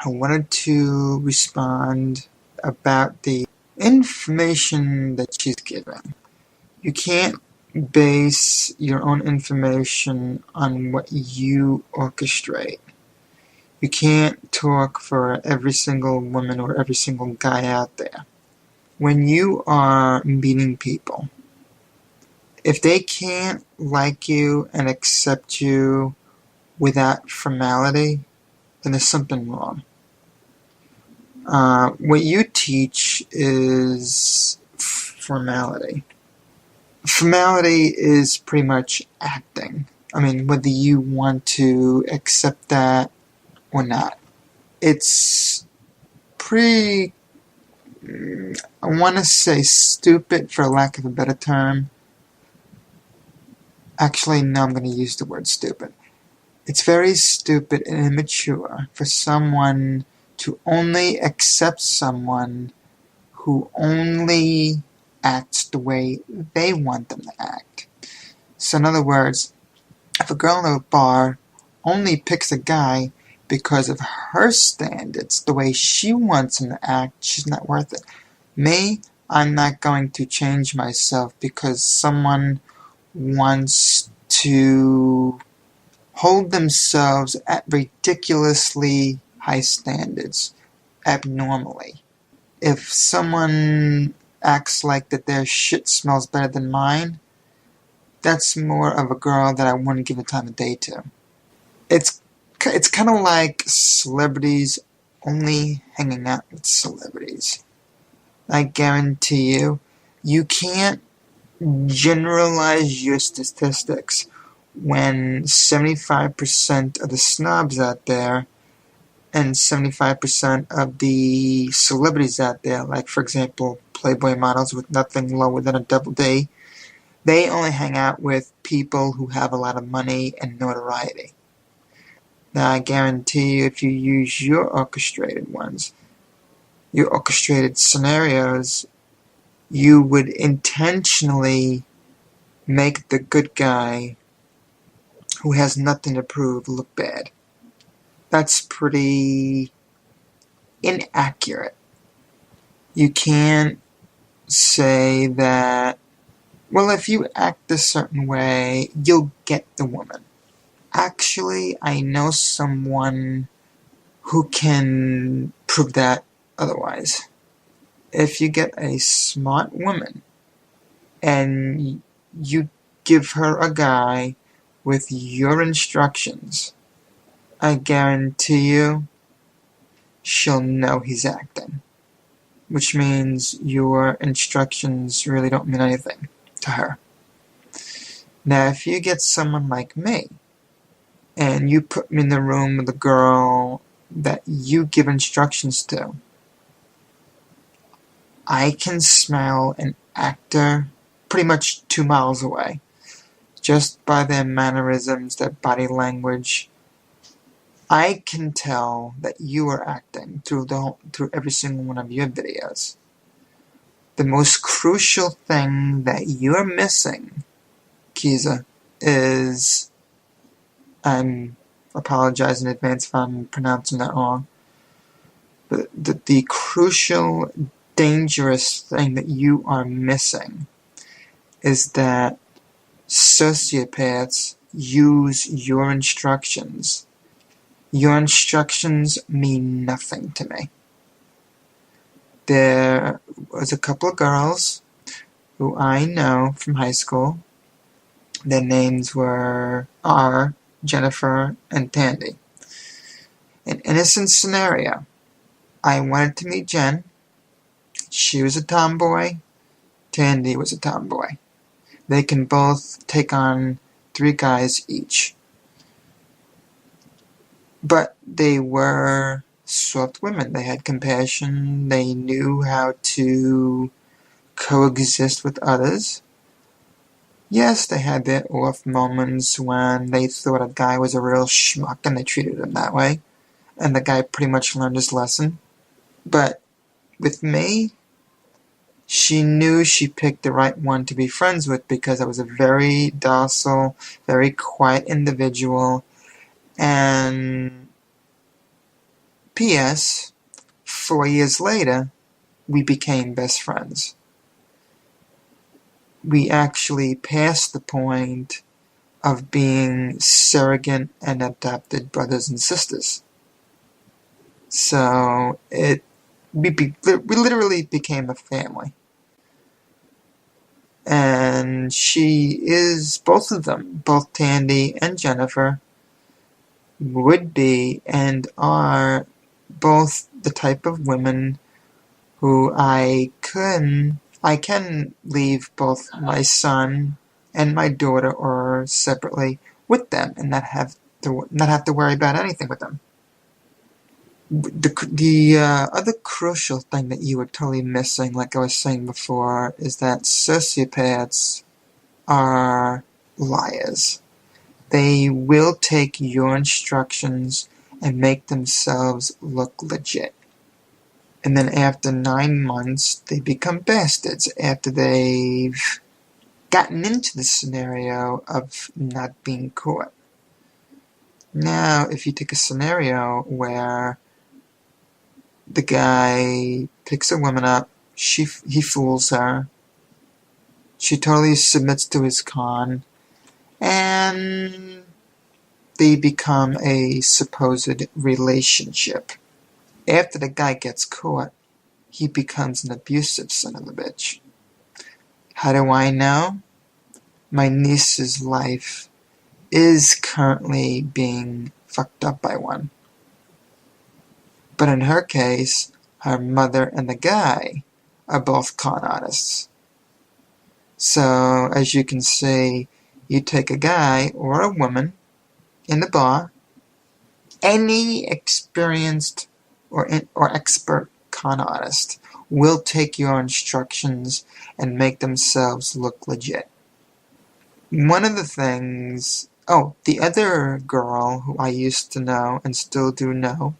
I wanted to respond about the information that she's given. You can't base your own information on what you orchestrate. You can't talk for every single woman or every single guy out there. When you are meeting people, if they can't like you and accept you without formality, then there's something wrong. What you teach is formality. Formality is pretty much acting. I mean, whether you want to accept that or not. It's pretty, I want to say stupid for lack of a better term. Actually, no, I'm going to use the word stupid. It's very stupid and immature for someone to only accept someone who only acts the way they want them to act. So in other words, if a girl in a bar only picks a guy because of her standards, the way she wants him to act, she's not worth it. Me, I'm not going to change myself because someone wants to hold themselves at ridiculously high standards, abnormally. If someone acts like that their shit smells better than mine, that's more of a girl that I wouldn't give the time of day to. It's kind of like celebrities only hanging out with celebrities. I guarantee you, you can't generalize your statistics when 75% of the snobs out there and 75% of the celebrities out there, like for example Playboy models with nothing lower than a double D, they only hang out with people who have a lot of money and notoriety. Now I guarantee you, if you use your orchestrated ones, your orchestrated scenarios, you would intentionally make the good guy who has nothing to prove look bad. That's pretty inaccurate. You can't say that, well, if you act a certain way, you'll get the woman. Actually, I know someone who can prove that otherwise. If you get a smart woman and you give her a guy with your instructions, I guarantee you she'll know he's acting. Which means your instructions really don't mean anything to her. Now, if you get someone like me, and you put me in the room with a girl that you give instructions to, I can smell an actor pretty much 2 miles away, just by their mannerisms, their body language. I can tell that you are acting through every single one of your videos. The most crucial thing that you're missing, Kezia, is, I apologize in advance if I'm pronouncing that wrong, but the crucial, dangerous thing that you are missing is that sociopaths use your instructions. Your instructions mean nothing to me. There was a couple of girls who I know from high school. Their names were Jennifer, and Tandy. An innocent scenario. I wanted to meet Jen. She was a tomboy. Tandy was a tomboy. They can both take on 3 guys each. But they were soft women. They had compassion. They knew how to coexist with others. Yes, they had their off moments when they thought a guy was a real schmuck and they treated him that way. And the guy pretty much learned his lesson. But with me, she knew she picked the right one to be friends with because I was a very docile, very quiet individual. And P.S. 4 years later, we became best friends. We actually passed the point of being surrogate and adopted brothers and sisters. So we literally became a family. And she is, both of them, both Tandy and Jennifer, would be and are both the type of women who I can leave both my son and my daughter or separately with them and not have to worry about anything with them. The other crucial thing that you were totally missing, like I was saying before, is that sociopaths are liars. They will take your instructions and make themselves look legit. And then after 9 months, they become bastards after they've gotten into the scenario of not being caught. Now, if you take a scenario where the guy picks a woman up, he fools her, she totally submits to his con, and they become a supposed relationship. After the guy gets caught, he becomes an abusive son of a bitch. How do I know? My niece's life is currently being fucked up by one. But in her case, her mother and the guy are both con artists. So, as you can see, you take a guy or a woman in the bar, any experienced or expert con artist will take your instructions and make themselves look legit. One of the things... the other girl who I used to know and still do know,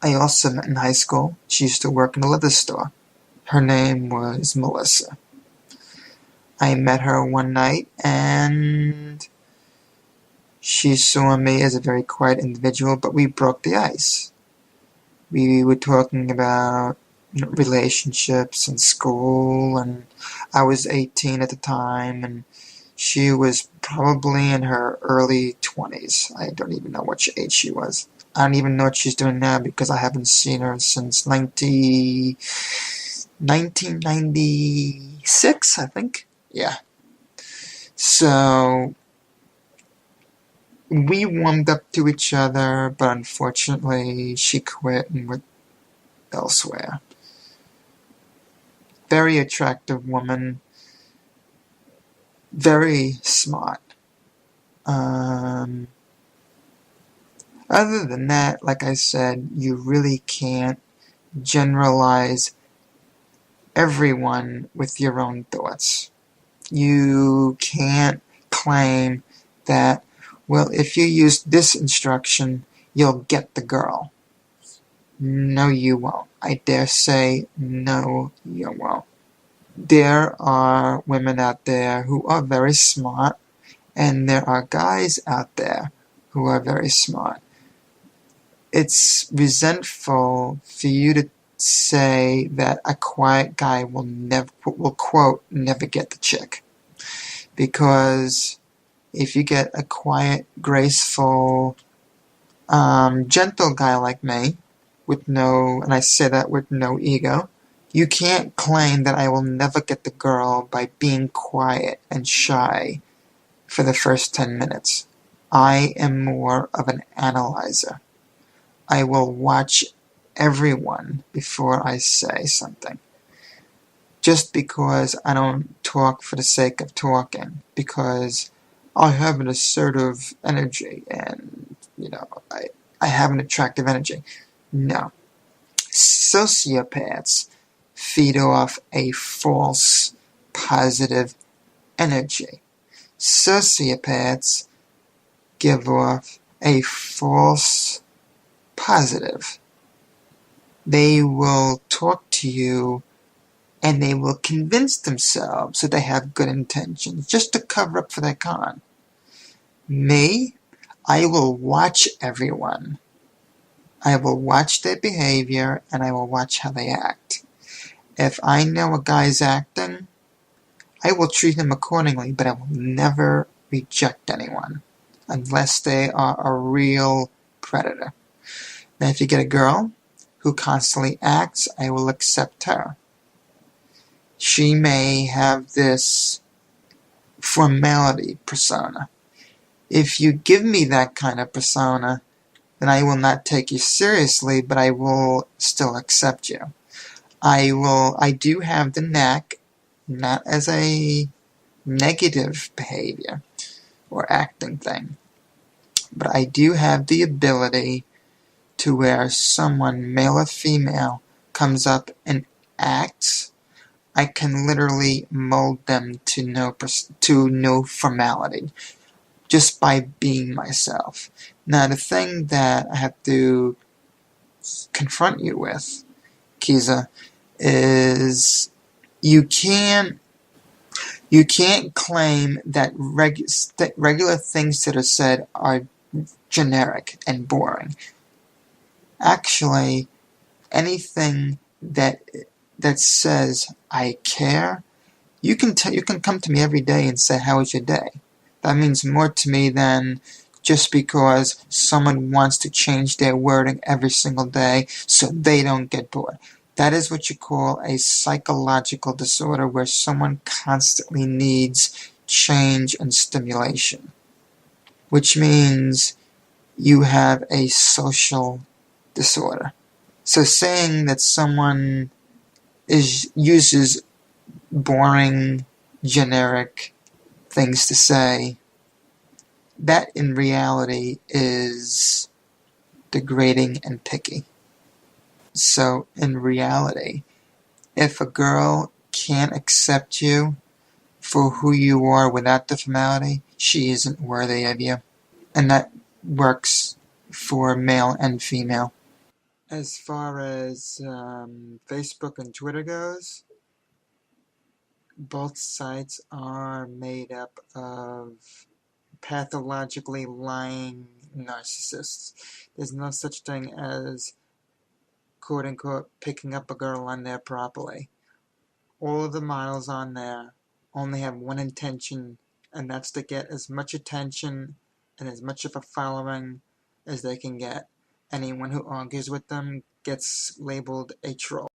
I also met in high school. She used to work in a leather store. Her name was Melissa. I met her one night and she saw me as a very quiet individual, but we broke the ice. We were talking about relationships and school, and I was 18 at the time, and she was probably in her early 20s. I don't even know what age she was. I don't even know what she's doing now because I haven't seen her since 1996, I think. Yeah. So, we warmed up to each other, but unfortunately she quit and went elsewhere. Very attractive woman. Very smart. Other than that, like I said, you really can't generalize everyone with your own thoughts. You can't claim that, well, if you use this instruction, you'll get the girl. No, you won't. I dare say, no, you won't. There are women out there who are very smart, and there are guys out there who are very smart. It's resentful for you to say that a quiet guy will quote, never get the chick. Because if you get a quiet, graceful, gentle guy like me, and I say that with no ego, you can't claim that I will never get the girl by being quiet and shy for the first 10 minutes. I am more of an analyzer. I will watch everyone before I say something. Just because I don't talk for the sake of talking, because I have an assertive energy and, I have an attractive energy. No. Sociopaths feed off a false positive energy. Sociopaths give off a false positive. They will talk to you and they will convince themselves that they have good intentions just to cover up for their con. Me, I will watch everyone. I will watch their behavior and I will watch how they act. If I know a guy's acting, I will treat him accordingly, but I will never reject anyone unless they are a real predator. Now, if you get a girl who constantly acts, I will accept her. She may have this formality persona. If you give me that kind of persona, then I will not take you seriously, but I will still accept you. I do have the knack, not as a negative behavior or acting thing, but I do have the ability to where someone, male or female, comes up and acts, I can literally mold them to no formality, just by being myself. Now, the thing that I have to confront you with, Kezia, is you can't claim that regular things that are said are generic and boring. Actually, anything that says I care, you can come to me every day and say, how was your day? That means more to me than just because someone wants to change their wording every single day so they don't get bored. That is what you call a psychological disorder, where someone constantly needs change and stimulation, which means you have a social disorder. So saying that someone uses boring, generic things to say, that in reality is degrading and picky. So in reality, if a girl can't accept you for who you are without the formality, she isn't worthy of you. And that works for male and female. As far as Facebook and Twitter goes, both sites are made up of pathologically lying narcissists. There's no such thing as, quote-unquote, picking up a girl on there properly. All of the models on there only have one intention, and that's to get as much attention and as much of a following as they can get. Anyone who argues with them gets labeled a troll.